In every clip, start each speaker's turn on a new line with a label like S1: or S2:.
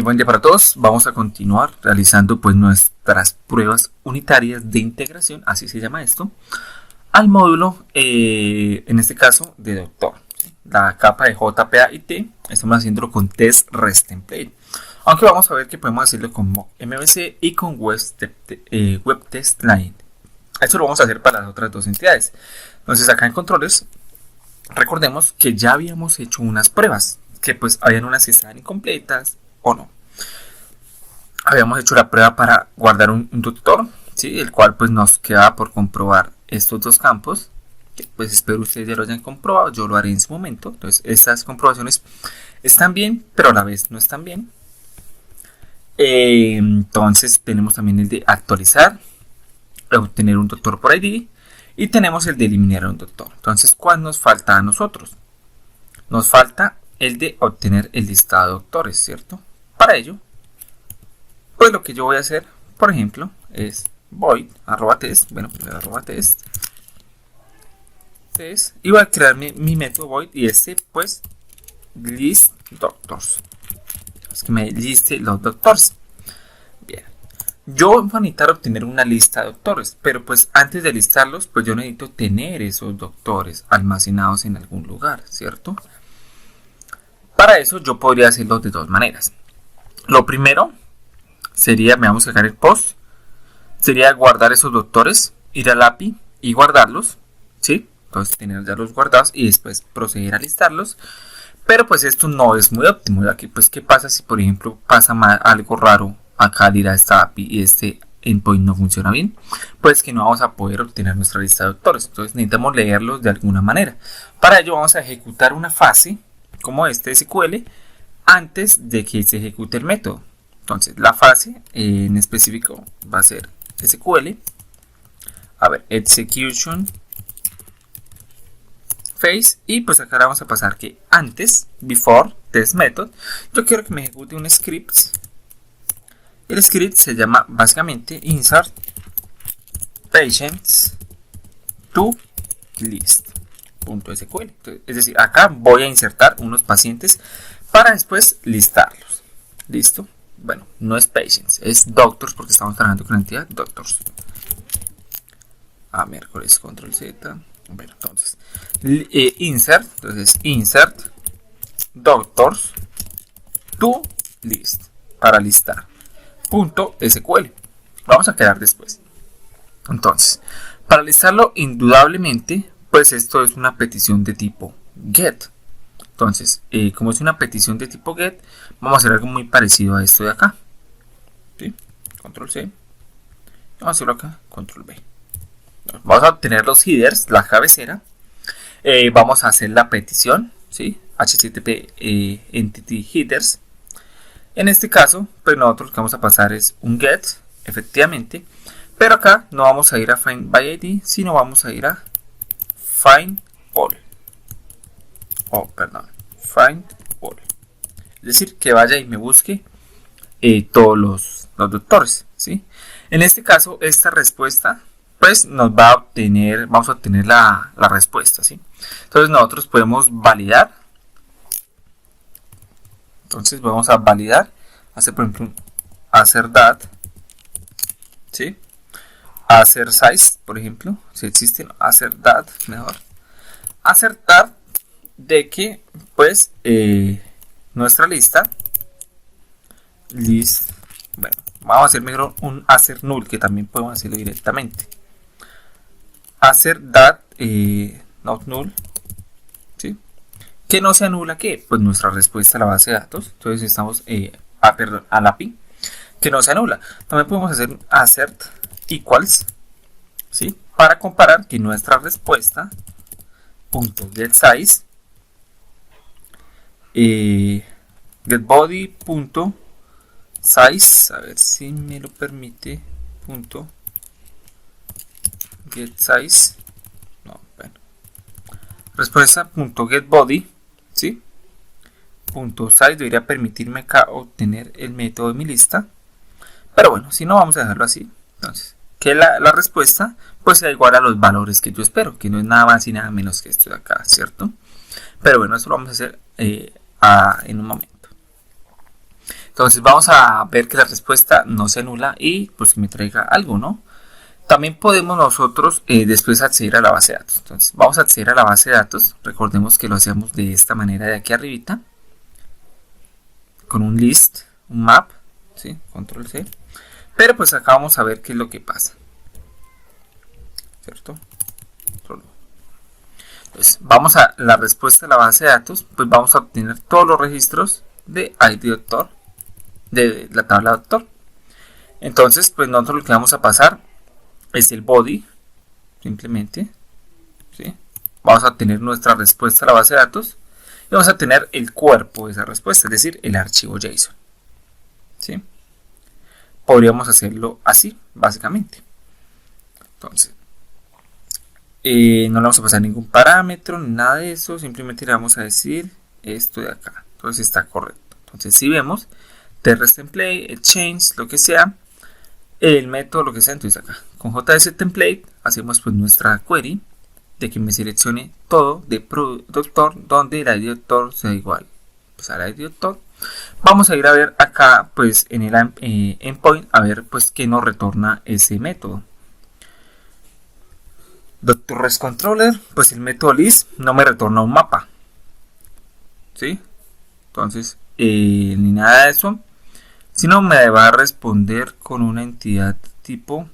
S1: Buen día para todos. Vamos a continuar realizando pues nuestras pruebas unitarias de integración, así se llama esto, al módulo, en este caso de doctor. La capa de JPA y T, estamos haciéndolo con test REST template. Aunque vamos a ver que podemos hacerlo con MVC y con Web Test Client. Esto lo vamos a hacer para las otras dos entidades. Entonces acá en controles, recordemos que ya habíamos hecho unas pruebas, que pues habían unas que estaban incompletas o no. Habíamos hecho la prueba para guardar un doctor, ¿sí? El cual pues nos quedaba por comprobar estos dos campos, que pues espero ustedes ya lo hayan comprobado, yo lo haré en su momento. Entonces estas comprobaciones están bien, pero a la vez no están bien. Entonces tenemos también el de actualizar, obtener un doctor por ID, y tenemos el de eliminar un doctor. Entonces, ¿cuál nos falta a nosotros? Nos falta el de obtener el listado de doctores, ¿cierto? Para ello, pues lo que yo voy a hacer, por ejemplo, es void @test, bueno, @test, y voy a crear mi método void, y este pues list doctors, es que me liste los doctores. Bien, yo voy a necesitar obtener una lista de doctores, pero pues antes de listarlos, pues yo necesito tener esos doctores almacenados en algún lugar, ¿cierto? Para eso yo podría hacerlo de dos maneras. Lo primero sería, me vamos a sacar el post, sería guardar esos doctores, ir al API y guardarlos, ¿sí? Entonces tener ya los guardados y después proceder a listarlos. Pero pues esto no es muy óptimo, ya que pues qué pasa si por ejemplo pasa algo raro acá al ir a esta API y este endpoint no funciona bien, pues que no vamos a poder obtener nuestra lista de doctores. Entonces necesitamos leerlos de alguna manera. Para ello vamos a ejecutar una fase como este SQL antes de que se ejecute el método. Entonces la fase en específico va a ser SQL, execution phase, y pues acá vamos a pasar que antes, before test method, yo quiero que me ejecute un script. El script se llama básicamente insert patients to list.sql. Es decir, acá voy a insertar unos pacientes para después listarlos. ¿Listo? Bueno, no es patients, es doctors, porque estamos trabajando con la entidad doctors. Miércoles, control Z. Bueno, entonces insert doctors to list, para listar, .sql. Vamos a quedar después. Entonces, para listarlo, indudablemente, pues esto es una petición de tipo get. Entonces, como es una petición de tipo get, vamos a hacer algo muy parecido a esto de acá, ¿sí? Control C, vamos a hacerlo acá, control B. Vamos a obtener los headers, la cabecera, vamos a hacer la petición, ¿sí? HTTP entity headers. En este caso, pues nosotros lo que vamos a pasar es un get, efectivamente, pero acá no vamos a ir a find by ID, sino vamos a ir a find all. Find all. Es decir, que vaya y me busque todos los doctores, ¿sí? En este caso, esta respuesta pues nos va a obtener, vamos a obtener la respuesta, ¿sí? Entonces nosotros podemos validar. Entonces vamos a validar, hacer por ejemplo hacer that, ¿sí? Hacer size, por ejemplo, si existen, hacer that, mejor. Hacer that de que pues nuestra lista list, bueno, vamos a hacer mejor un hacer null, que también podemos hacerlo directamente. Hacer that not null, ¿sí? Que no se anula que pues nuestra respuesta a la base de datos. Entonces estamos al API, que no se anula. También podemos hacer un assert equals, ¿sí? Para comparar que nuestra respuesta .getSize getBody.size, a ver si me lo permite, .getSize, no, bueno, respuesta .getBody, ¿sí? .size debería permitirme acá obtener el método de mi lista, pero bueno, si no, vamos a dejarlo así. Entonces, que la respuesta pues sea igual a los valores que yo espero, que no es nada más y nada menos que esto de acá, ¿cierto? Pero bueno, eso lo vamos a hacer en un momento. Entonces vamos a ver que la respuesta no se anula y pues que me traiga algo, ¿no? También podemos nosotros después acceder a la base de datos. Entonces vamos a acceder a la base de datos. Recordemos que lo hacemos de esta manera de aquí arribita. Con un list, un map, ¿sí? Control C. Pero pues acá vamos a ver qué es lo que pasa. ¿Cierto? Entonces vamos a la respuesta de la base de datos. Pues vamos a obtener todos los registros de ID doctor, de la tabla doctor. Entonces pues nosotros lo que vamos a pasar es el body, simplemente, ¿sí? Vamos a tener nuestra respuesta a la base de datos y vamos a tener el cuerpo de esa respuesta, es decir, el archivo JSON, ¿sí? Podríamos hacerlo así, básicamente. Entonces, no le vamos a pasar ningún parámetro, nada de eso, simplemente le vamos a decir esto de acá. Entonces está correcto. Entonces si vemos, TRS-template, change, lo que sea, el método, lo que sea, entonces acá con JS-template hacemos pues nuestra query de que me seleccione todo de doctor donde el ID doctor sea igual pues al ID doctor. Vamos a ir a ver acá pues en el endpoint a ver pues qué nos retorna ese método. Doctor Res Controller, pues el método list no me retorna un mapa, ¿sí? Entonces ni nada de eso, sino me va a responder con una entidad tipo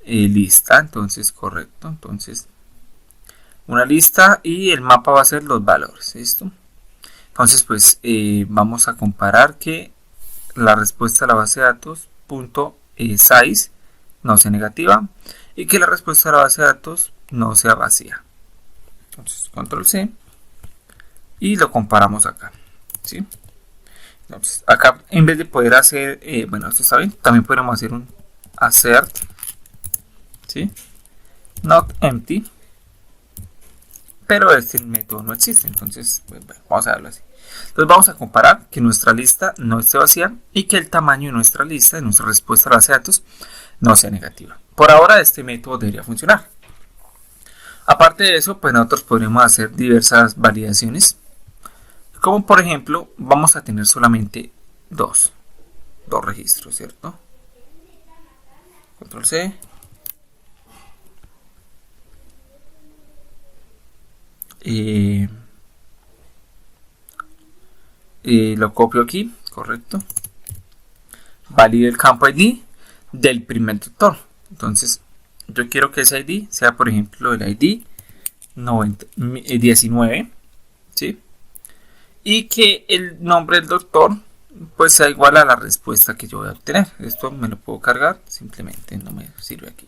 S1: lista. Entonces correcto, entonces una lista y el mapa va a ser los valores, ¿listo? Entonces pues vamos a comparar que la respuesta a la base de datos .size no sea negativa y que la respuesta a la base de datos no sea vacía. Entonces control C y lo comparamos acá, ¿sí? Entonces acá en vez de poder hacer bueno, esto está bien, también podríamos hacer un assert, ¿sí? Not empty, pero este método no existe. Entonces pues, bueno, vamos a verlo así. Entonces vamos a comparar que nuestra lista no esté vacía y que el tamaño de nuestra lista, de nuestra respuesta a la base de datos, no sea negativa. Por ahora este método debería funcionar. Aparte de eso, pues nosotros podremos hacer diversas validaciones, como por ejemplo vamos a tener solamente dos registros, ¿cierto? Control C. Lo copio aquí, correcto. Valido el campo ID del primer doctor. Entonces yo quiero que ese ID sea por ejemplo el ID 19, ¿sí? Y que el nombre del doctor pues sea igual a la respuesta que yo voy a obtener. Esto me lo puedo cargar, simplemente no me sirve aquí.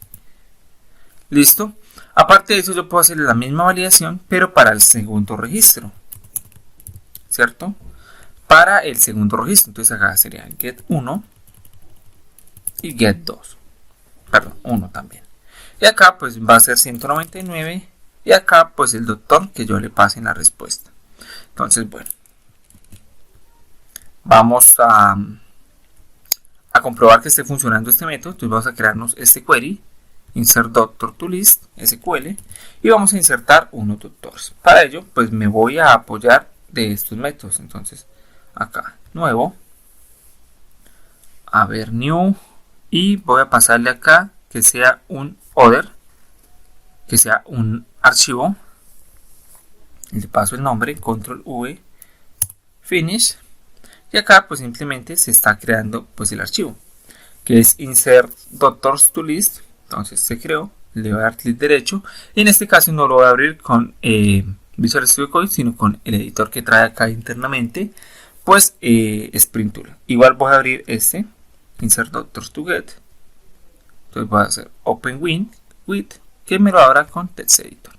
S1: Listo. Aparte de eso yo puedo hacer la misma validación pero para el segundo registro, ¿cierto? Para el segundo registro. Entonces acá sería get 1 y get 2. Perdón, 1 también. Y acá pues va a ser 199 y acá pues el doctor que yo le pase en la respuesta. Entonces bueno, vamos a comprobar que esté funcionando este método. Entonces vamos a crearnos este query, insert doctor to list, SQL, y vamos a insertar unos doctores. Para ello pues me voy a apoyar de estos métodos. Entonces acá, nuevo, a ver, new, y voy a pasarle acá que sea un other, que sea un archivo, le paso el nombre, control V, finish, y acá pues simplemente se está creando pues el archivo, que es insert doctors to list. Entonces se creó, le voy a dar clic derecho, y en este caso no lo voy a abrir con Visual Studio Code, sino con el editor que trae acá internamente, pues Sprint Tool. Igual voy a abrir este, insert doctors to get. Entonces voy a hacer open with, que me lo abra con text editor.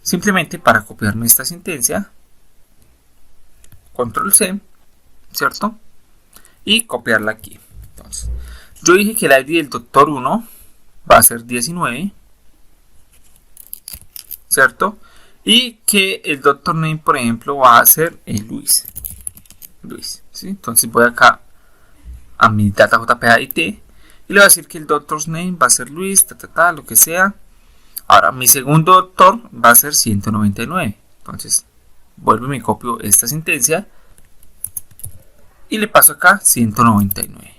S1: Simplemente para copiarme esta sentencia, control C, ¿cierto? Y copiarla aquí. Entonces, yo dije que el ID del doctor 1 va a ser 19, ¿cierto? Y que el doctor name, por ejemplo, va a ser Luis, ¿sí? Entonces voy acá a mi data JPA-IT y le voy a decir que el doctor's name va a ser Luis, lo que sea. Ahora mi segundo doctor va a ser 199. Entonces vuelvo y me copio esta sentencia y le paso acá 199,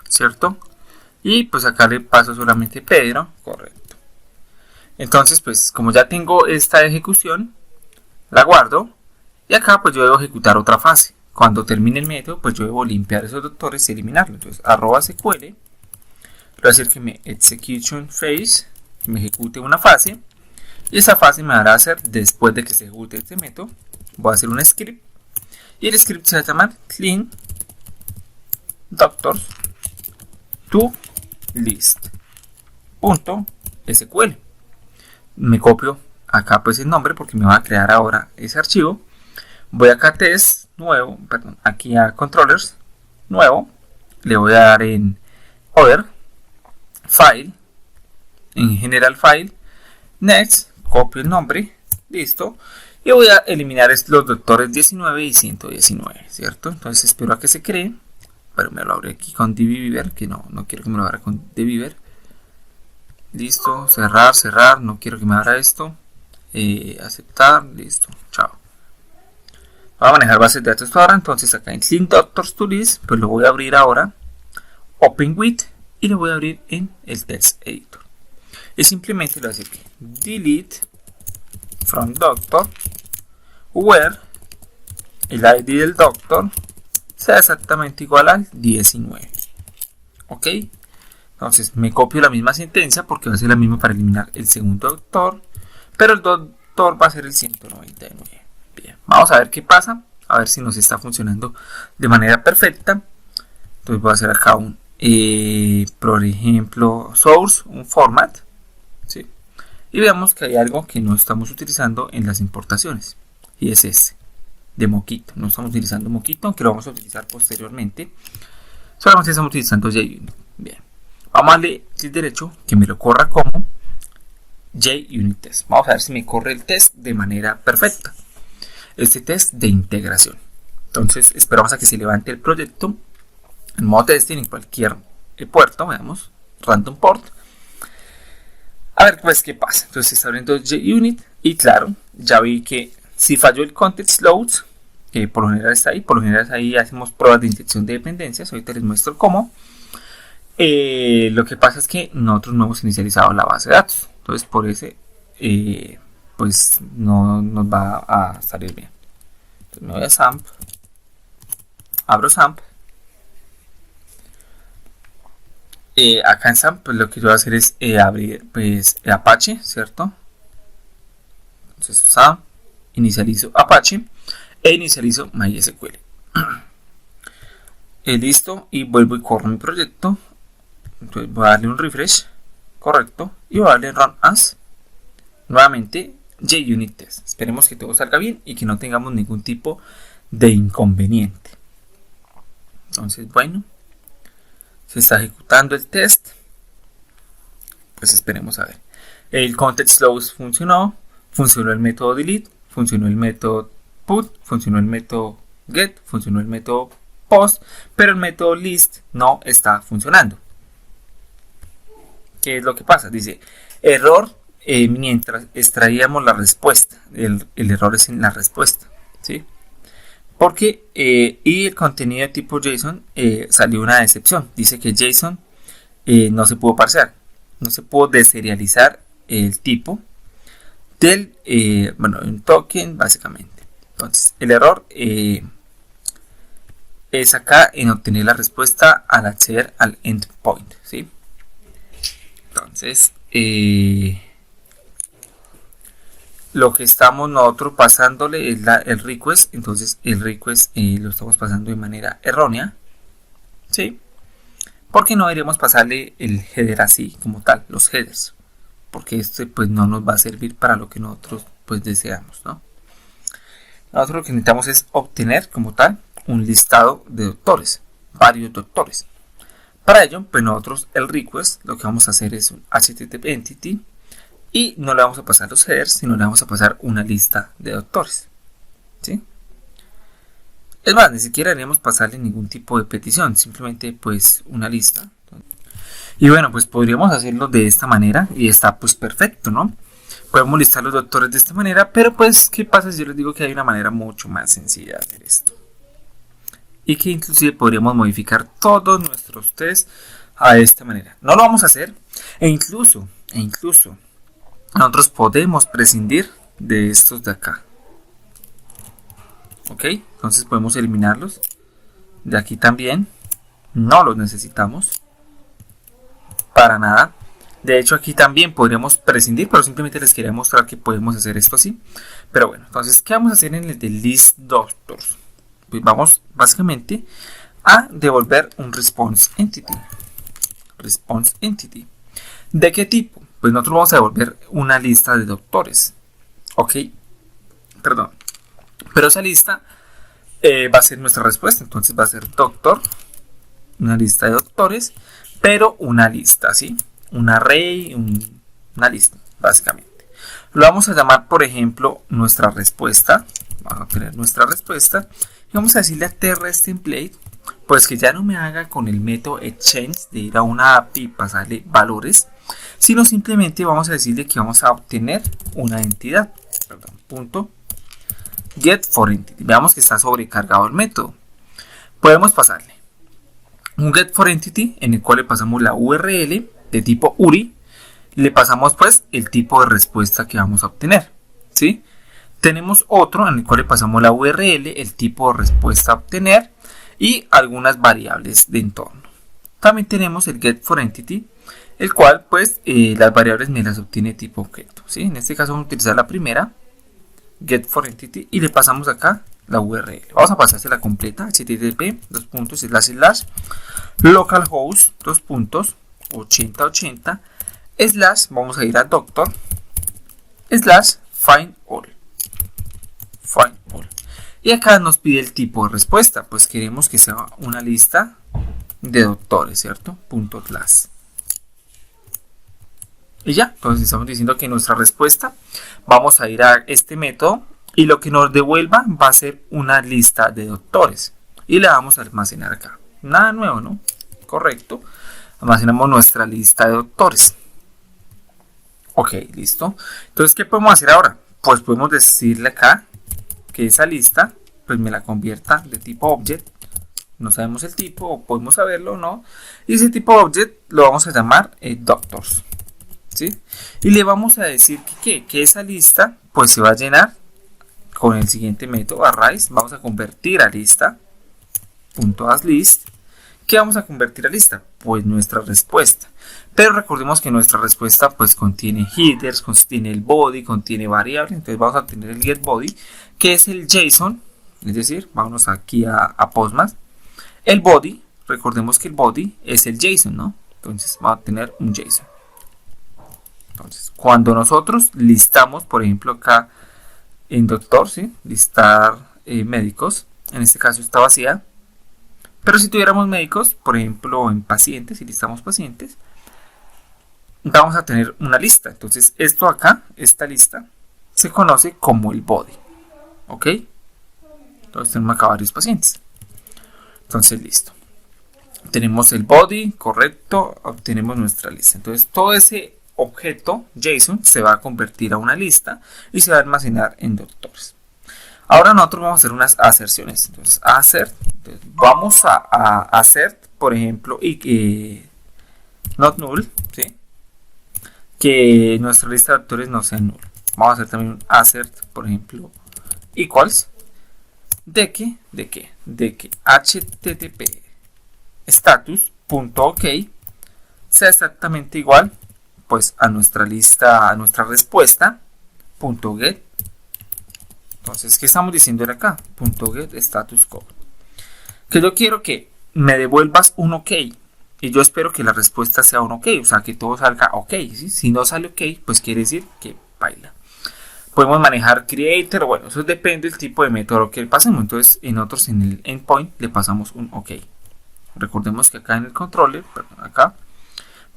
S1: ¿cierto? Y pues acá le paso solamente Pedro, correcto. Entonces pues como ya tengo esta ejecución, la guardo y acá pues yo debo ejecutar otra fase. Cuando termine el método pues yo debo limpiar esos doctores y eliminarlos. Entonces @SQL, le voy a decir que me execution phase, me ejecute una fase, y esa fase me hará hacer después de que se ejecute este método. Voy a hacer un script y el script se va a llamar clean doctors to list.sql. Me copio acá pues el nombre porque me va a crear ahora ese archivo. Voy acá a test nuevo, perdón, aquí a controllers nuevo, le voy a dar en other file, en general file, next, copio el nombre, listo, y voy a eliminar los doctores 19 y 119, ¿cierto? Entonces espero a que se cree, pero me lo abro aquí con dbeaver, que no quiero que me lo abra con dbeaver. Listo, cerrar, no quiero que me abra esto, aceptar, listo, chao. Voy a manejar bases de datos ahora, entonces acá en Clean Doctors to List, pues lo voy a abrir ahora, Open With, y lo voy a abrir en el Text Editor. Y simplemente le voy a decir que delete from doctor where el ID del doctor sea exactamente igual al 19. Ok, entonces me copio la misma sentencia porque va a ser la misma para eliminar el segundo doctor, pero el doctor va a ser el 199. Bien, vamos a ver qué pasa, a ver si nos está funcionando de manera perfecta. Entonces voy a hacer acá un por ejemplo source, un format, ¿sí? Y veamos que hay algo que no estamos utilizando en las importaciones, y es este de Mockito. No estamos utilizando Mockito, aunque lo vamos a utilizar posteriormente. Solamente estamos utilizando JUnit. Bien, vamos a darle clic derecho que me lo corra como JUnit test. Vamos a ver si me corre el test de manera perfecta, este test de integración. Entonces esperamos a que se levante el proyecto en modo testing en cualquier puerto. Veamos, random port, a ver pues qué pasa. Entonces está abriendo JUnit y claro, ya vi que si falló el context load, que por lo general está ahí, hacemos pruebas de inyección de dependencias. Ahorita les muestro cómo. Lo que pasa es que nosotros no hemos inicializado la base de datos, entonces por ese pues no nos va a salir bien. Entonces me voy a SAMP, abro SAMP. Acá en SAMP pues lo que yo voy a hacer es abrir pues Apache, ¿cierto? Entonces SAMP, inicializo Apache e inicializo MySQL. Listo, y vuelvo y corro mi proyecto. Entonces voy a darle un refresh, correcto, y voy a darle run as nuevamente JUnit test. Esperemos que todo salga bien y que no tengamos ningún tipo de inconveniente. Entonces bueno, se está ejecutando el test, pues esperemos a ver. El context load funcionó el método delete, funcionó el método put, funcionó el método get, funcionó el método post, pero el método list no está funcionando. ¿Qué es lo que pasa? Dice error mientras extraíamos la respuesta. El error es en la respuesta, ¿sí? Porque y el contenido de tipo JSON salió una excepción. Dice que JSON no se pudo parsear, no se pudo deserializar el tipo del bueno, un token básicamente. Entonces el error es acá en obtener la respuesta al acceder al endpoint, ¿sí? Entonces lo que estamos nosotros pasándole es el request. Entonces el request lo estamos pasando de manera errónea, ¿sí? Porque no deberíamos pasarle el header así como tal, los headers, porque este pues no nos va a servir para lo que nosotros pues deseamos, ¿no? Nosotros lo que necesitamos es obtener como tal un listado de doctores, varios doctores. Para ello pues nosotros el request lo que vamos a hacer es un http entity y no le vamos a pasar los headers, sino le vamos a pasar una lista de doctores, ¿sí? Es más, ni siquiera deberíamos pasarle ningún tipo de petición, simplemente pues una lista. Y bueno, pues podríamos hacerlo de esta manera y está pues perfecto, ¿no? Podemos listar los doctores de esta manera, pero pues, ¿qué pasa si yo les digo que hay una manera mucho más sencilla de hacer esto? Y que inclusive podríamos modificar todos nuestros test a esta manera. No lo vamos a hacer, e incluso nosotros podemos prescindir de estos de acá. Ok, entonces podemos eliminarlos. De aquí también, no los necesitamos para nada. De hecho, aquí también podríamos prescindir, pero simplemente les quería mostrar que podemos hacer esto así. Pero bueno, entonces, ¿qué vamos a hacer en el de List Doctors? Pues vamos básicamente a devolver un Response Entity. Response Entity. ¿De qué tipo? Pues nosotros vamos a devolver una lista de doctores. Ok, perdón. Pero esa lista va a ser nuestra respuesta. Entonces va a ser doctor, una lista de doctores, pero una lista, ¿sí? Un array, una lista, básicamente. Lo vamos a llamar, por ejemplo, nuestra respuesta. Vamos a tener nuestra respuesta. Y vamos a decirle a TRSTemplate, pues que ya no me haga con el método exchange de ir a una API y pasarle valores, sino simplemente vamos a decirle que vamos a obtener una entidad. Perdón, punto getForEntity. Veamos que está sobrecargado el método. Podemos pasarle un getForEntity en el cual le pasamos la URL de tipo URI, le pasamos pues el tipo de respuesta que vamos a obtener, ¿sí? Tenemos otro en el cual le pasamos la URL, el tipo de respuesta a obtener y algunas variables de entorno. También tenemos el getForEntity, el cual pues las variables me las obtiene tipo objeto, ¿sí? En este caso vamos a utilizar la primera, getForEntity, y le pasamos acá la URL. Vamos a pasársela completa, http://localhost 8080 / vamos a ir a doctor /find all. Y acá nos pide el tipo de respuesta, pues queremos que sea una lista de doctores, ¿cierto? .class. Y ya, entonces estamos diciendo que nuestra respuesta, vamos a ir a este método y lo que nos devuelva va a ser una lista de doctores y la vamos a almacenar acá. Nada nuevo, ¿no? Correcto. Almacenamos nuestra lista de doctores. Ok, listo. Entonces, ¿qué podemos hacer ahora? Pues podemos decirle acá que esa lista pues me la convierta de tipo object. No sabemos el tipo, o podemos saberlo o no. Y ese tipo object lo vamos a llamar doctors, ¿sí? Y le vamos a decir que esa lista pues se va a llenar con el siguiente método arrays. Vamos a convertir a lista .asList. ¿Qué vamos a convertir a lista? Pues nuestra respuesta. Pero recordemos que nuestra respuesta pues contiene headers, contiene el body, contiene variables. Entonces vamos a tener el getBody, que es el JSON. Es decir, vámonos aquí a Postman. El body, recordemos que el body es el JSON, ¿no? Entonces vamos a tener un JSON. Entonces, cuando nosotros listamos, por ejemplo, acá en doctor, ¿sí? Listar médicos, en este caso está vacía. Pero si tuviéramos médicos, por ejemplo, en pacientes, si listamos pacientes, vamos a tener una lista. Entonces, esto acá, esta lista, se conoce como el body. ¿Ok? Entonces, tenemos acá varios pacientes. Entonces, listo. Tenemos el body, correcto, obtenemos nuestra lista. Entonces, todo ese objeto JSON se va a convertir a una lista y se va a almacenar en doctores. Ahora nosotros vamos a hacer unas aserciones. Entonces, assert, entonces vamos a assert, por ejemplo, y not null, ¿sí? Que nuestra lista de doctores no sea null. Vamos a hacer también un assert, por ejemplo, equals de que http status.ok sea exactamente igual pues a nuestra lista, a nuestra respuesta .get. Entonces, ¿qué estamos diciendo acá? .get status code. Que yo quiero que me devuelvas un ok. Y yo espero que la respuesta sea un ok. O sea, que todo salga ok. ¿Sí? Si no sale ok, pues quiere decir que baila. Podemos manejar creator. Bueno, eso depende del tipo de método que le pasemos. Entonces, en otros, en el endpoint, le pasamos un ok. Recordemos que acá en el controller, perdón, acá,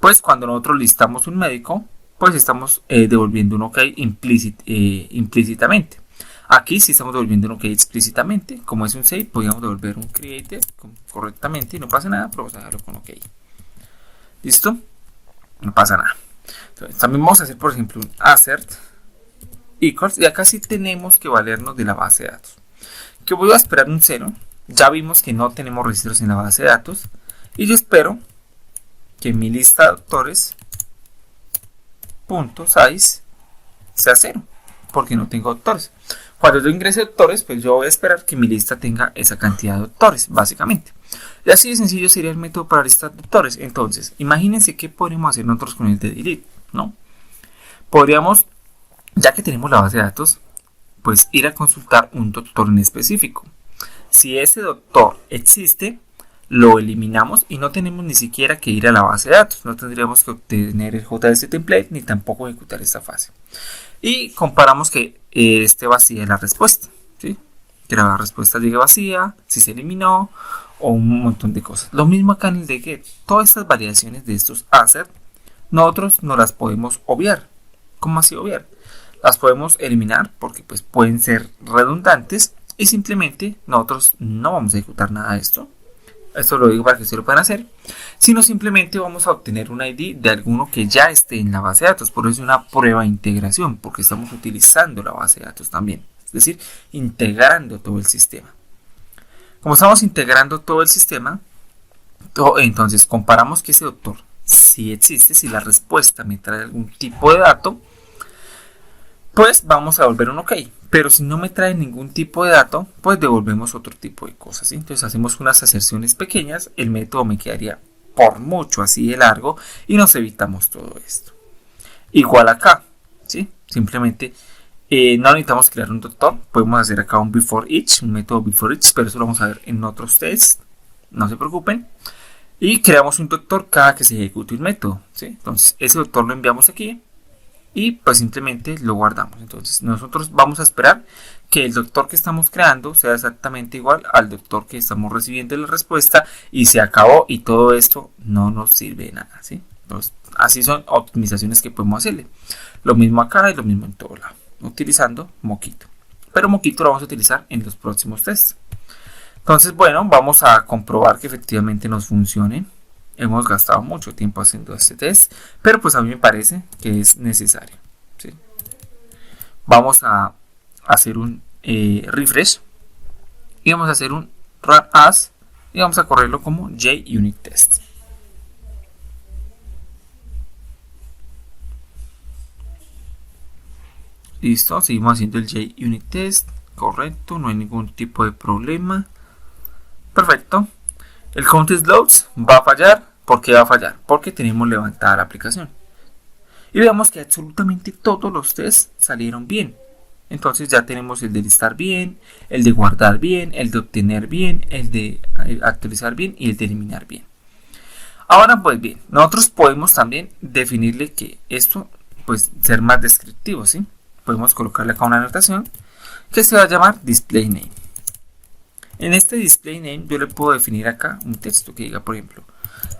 S1: pues cuando nosotros listamos un médico, pues estamos devolviendo un ok implícitamente. Aquí sí estamos devolviendo un ok explícitamente. Como es un save, podríamos devolver un creator correctamente y no pasa nada, pero vamos a dejarlo con ok. ¿Listo? No pasa nada. Entonces, también vamos a hacer, por ejemplo, un assert equals, y acá sí tenemos que valernos de la base de datos. Que voy a esperar un 0. Ya vimos que no tenemos registros en la base de datos. Y yo espero que mi lista de doctores .size sea 0. Porque no tengo doctores. Cuando yo ingrese doctores, pues yo voy a esperar que mi lista tenga esa cantidad de doctores, básicamente. Y así de sencillo sería el método para listar doctores. Entonces, imagínense qué podríamos hacer nosotros con el de delete, ¿no? Podríamos, ya que tenemos la base de datos, pues ir a consultar un doctor en específico. Si ese doctor existe, lo eliminamos y no tenemos ni siquiera que ir a la base de datos. No tendríamos que obtener el JS template ni tampoco ejecutar esta fase. Y comparamos que esté vacía la respuesta, ¿sí? Que la respuesta llegue vacía, si se eliminó o un montón de cosas. Lo mismo acá en el de get. Todas estas variaciones de estos assets, nosotros no las podemos obviar. ¿Cómo así obviar? Las podemos eliminar porque pues pueden ser redundantes y simplemente nosotros no vamos a ejecutar nada de esto. Esto lo digo para que ustedes lo puedan hacer, sino simplemente vamos a obtener un ID de alguno que ya esté en la base de datos. Por eso es una prueba de integración, porque estamos utilizando la base de datos también, es decir, integrando todo el sistema. Como estamos integrando todo el sistema, entonces comparamos que ese doctor, si existe, si la respuesta me trae algún tipo de dato, pues vamos a devolver un OK. Pero si no me trae ningún tipo de dato, pues devolvemos otro tipo de cosas, ¿sí? Entonces hacemos unas aserciones pequeñas, el método me quedaría por mucho así de largo y nos evitamos todo esto. Igual acá, ¿sí? Simplemente no necesitamos crear un doctor, podemos hacer acá un before each, un método before each, pero eso lo vamos a ver en otros tests, no se preocupen. Y creamos un doctor cada que se ejecute un método, ¿sí? Entonces ese doctor lo enviamos aquí. Y pues simplemente lo guardamos. Entonces nosotros vamos a esperar que el doctor que estamos creando sea exactamente igual al doctor que estamos recibiendo la respuesta y se acabó y todo esto no nos sirve de nada, ¿sí? Entonces así son optimizaciones que podemos hacerle. Lo mismo acá y lo mismo en todo lado, utilizando Mockito. Pero Mockito lo vamos a utilizar en los próximos tests. Entonces bueno, vamos a comprobar que efectivamente nos funcione. Hemos gastado mucho tiempo haciendo este test, pero pues a mí me parece que es necesario, ¿sí? Vamos a hacer un refresh y vamos a hacer un run as y vamos a correrlo como JUnitTest. Listo, seguimos haciendo el JUnitTest, correcto, no hay ningún tipo de problema. Perfecto. El CountlessLoads va a fallar. ¿Por qué va a fallar? Porque tenemos levantada la aplicación. Y veamos que absolutamente todos los tests salieron bien. Entonces ya tenemos el de listar bien, el de guardar bien, el de obtener bien, el de actualizar bien y el de eliminar bien. Ahora pues bien, nosotros podemos también definirle que esto pues ser más descriptivo, ¿sí? Podemos colocarle acá una anotación que se va a llamar DisplayName. En este DisplayName yo le puedo definir acá un texto que diga, por ejemplo,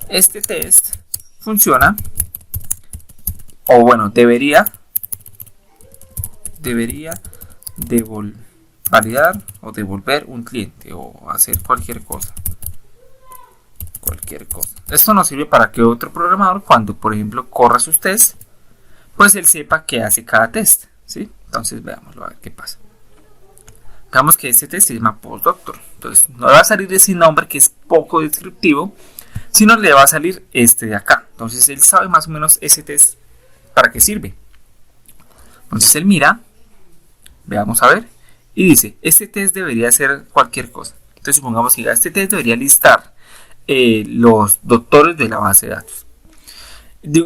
S1: este test funciona, o bueno, debería validar o devolver un cliente o hacer cualquier cosa. Esto nos sirve para que otro programador, cuando por ejemplo corra sus tests, pues él sepa qué hace cada test, ¿sí? Entonces veámoslo a ver qué pasa. Digamos que este test se llama postdoctor. Entonces no le va a salir ese nombre que es poco descriptivo, sino le va a salir este de acá. Entonces él sabe más o menos ese test para qué sirve. Entonces él mira, veamos a ver, y dice, este test debería hacer cualquier cosa. Entonces supongamos que este test debería listar los doctores de la base de datos.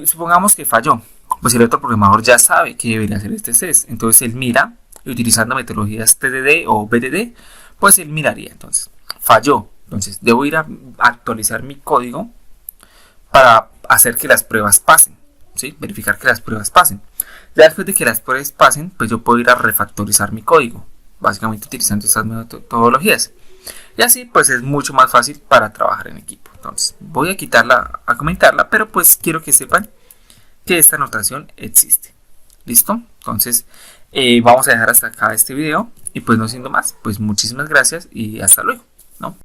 S1: Supongamos que falló. Pues el otro programador ya sabe que debería hacer este test. Entonces él mira, y utilizando metodologías TDD o BDD, pues él miraría. Entonces, falló. Entonces, debo ir a actualizar mi código para hacer que las pruebas pasen, ¿sí? Verificar que las pruebas pasen. Ya después de que las pruebas pasen, pues yo puedo ir a refactorizar mi código, básicamente utilizando estas metodologías. Y así, pues es mucho más fácil para trabajar en equipo. Entonces, voy a quitarla, a comentarla, pero pues quiero que sepan que esta notación existe. ¿Listo? Entonces, vamos a dejar hasta acá este video y pues no siendo más, pues muchísimas gracias y hasta luego.